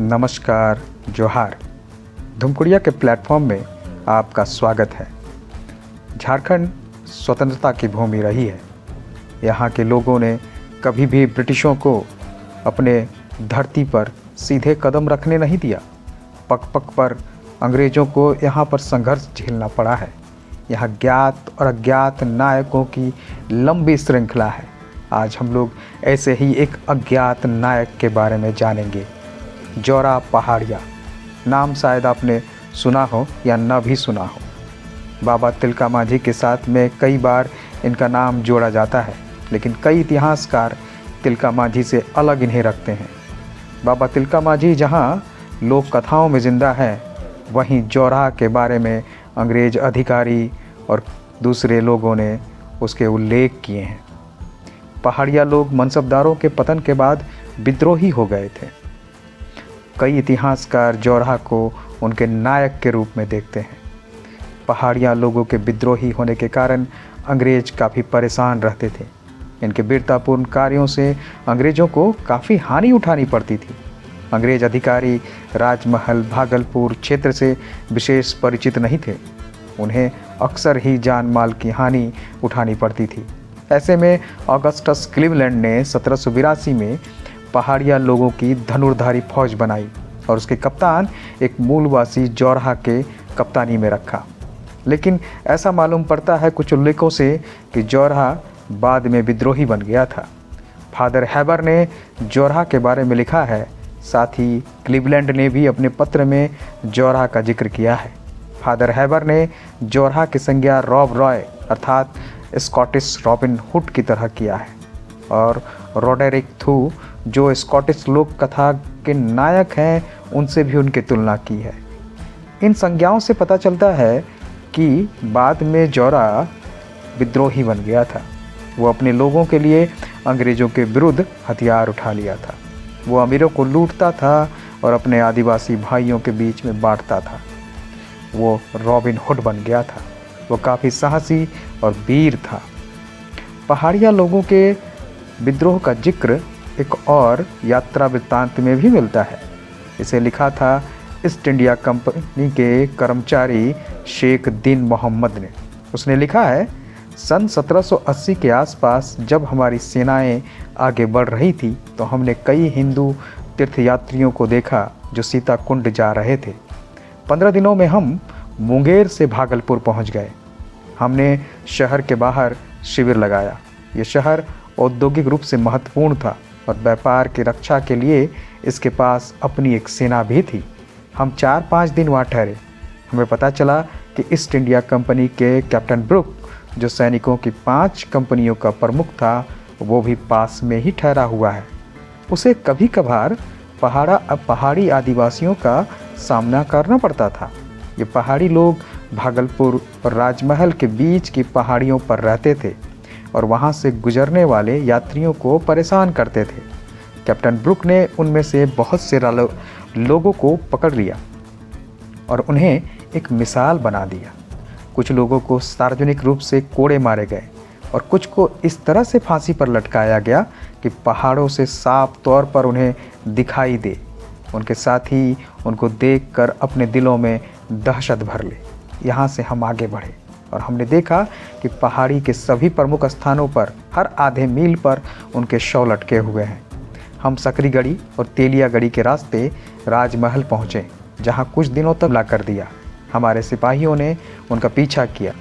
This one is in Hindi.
नमस्कार, जोहार। धुमकुड़िया के प्लेटफॉर्म में आपका स्वागत है। झारखंड स्वतंत्रता की भूमि रही है। यहाँ के लोगों ने कभी भी ब्रिटिशों को अपने धरती पर सीधे कदम रखने नहीं दिया। पग पग पर अंग्रेज़ों को यहाँ पर संघर्ष झेलना पड़ा है। यहाँ ज्ञात और अज्ञात नायकों की लंबी श्रृंखला है। आज हम लोग ऐसे ही एक अज्ञात नायक के बारे में जानेंगे। जोरा पहाड़िया नाम शायद आपने सुना हो या न भी सुना हो। बाबा तिलका मांझी के साथ में कई बार इनका नाम जोड़ा जाता है, लेकिन कई इतिहासकार तिलका मांझी से अलग इन्हें रखते हैं। बाबा तिलका मांझी जहाँ लोक कथाओं में ज़िंदा है, वहीं जोरा के बारे में अंग्रेज़ अधिकारी और दूसरे लोगों ने उसके उल्लेख किए हैं। पहाड़िया लोग मनसबदारों के पतन के बाद विद्रोही हो गए थे। कई इतिहासकार जोरा को उनके नायक के रूप में देखते हैं। पहाड़िया लोगों के विद्रोही होने के कारण अंग्रेज काफ़ी परेशान रहते थे। इनके वीरतापूर्ण कार्यों से अंग्रेज़ों को काफ़ी हानि उठानी पड़ती थी। अंग्रेज अधिकारी राजमहल भागलपुर क्षेत्र से विशेष परिचित नहीं थे। उन्हें अक्सर ही जान माल की हानि उठानी पड़ती थी। ऐसे में ऑगस्टस क्लीवलैंड ने 1782 में पहाड़िया लोगों की धनुर्धारी फौज बनाई और उसके कप्तान एक मूलवासी जोरा के कप्तानी में रखा। लेकिन ऐसा मालूम पड़ता है कुछ उल्लेखों से कि जोरा बाद में विद्रोही बन गया था। फादर हैबर ने जोरा के बारे में लिखा है। साथ ही क्लीवलैंड ने भी अपने पत्र में जोरा का जिक्र किया है। फादर हैबर ने जोरा की संज्ञा रॉब रॉय अर्थात स्कॉटिश रॉबिन हुड की तरह किया है, और रोडेरिक थू जो स्कॉटिश लोक कथा के नायक हैं, उनसे भी उनकी तुलना की है। इन संज्ञाओं से पता चलता है कि बाद में जोरा विद्रोही बन गया था। वो अपने लोगों के लिए अंग्रेज़ों के विरुद्ध हथियार उठा लिया था। वो अमीरों को लूटता था और अपने आदिवासी भाइयों के बीच में बांटता था। वो रॉबिन हुड बन गया था। वो काफ़ी साहसी और वीर था। पहाड़िया लोगों के विद्रोह का जिक्र एक और यात्रा वृत्तांत में भी मिलता है। इसे लिखा था ईस्ट इंडिया कंपनी के कर्मचारी शेख दीन मोहम्मद ने। उसने लिखा है, सन 1780 के आसपास जब हमारी सेनाएं आगे बढ़ रही थी तो हमने कई हिंदू तीर्थयात्रियों को देखा जो सीता कुंड जा रहे थे। 15 दिनों में हम मुंगेर से भागलपुर पहुंच गए। हमने शहर के बाहर शिविर लगाया। ये शहर औद्योगिक रूप से महत्वपूर्ण था और व्यापार की रक्षा के लिए इसके पास अपनी एक सेना भी थी। हम 4-5 दिन वहाँ ठहरे। हमें पता चला कि ईस्ट इंडिया कंपनी के कैप्टन ब्रुक, जो सैनिकों की 5 कंपनियों का प्रमुख था, वो भी पास में ही ठहरा हुआ है। उसे कभी कभार पहाड़ी आदिवासियों का सामना करना पड़ता था। ये पहाड़ी लोग भागलपुर और राजमहल के बीच की पहाड़ियों पर रहते थे और वहाँ से गुजरने वाले यात्रियों को परेशान करते थे। कैप्टन ब्रुक ने उनमें से बहुत से लोगों को पकड़ लिया और उन्हें एक मिसाल बना दिया। कुछ लोगों को सार्वजनिक रूप से कोड़े मारे गए और कुछ को इस तरह से फांसी पर लटकाया गया कि पहाड़ों से साफ तौर पर उन्हें दिखाई दे। उनके साथ ही उनको देखकर अपने दिलों में दहशत भर ले। यहाँ से हम आगे बढ़े और हमने देखा कि पहाड़ी के सभी प्रमुख स्थानों पर हर आधे मील पर उनके शव लटके हुए हैं। हम सकरीगढ़ी और तेलियागढ़ी के रास्ते राजमहल पहुँचे, जहाँ कुछ दिनों तक हमला कर दिया। हमारे सिपाहियों ने उनका पीछा किया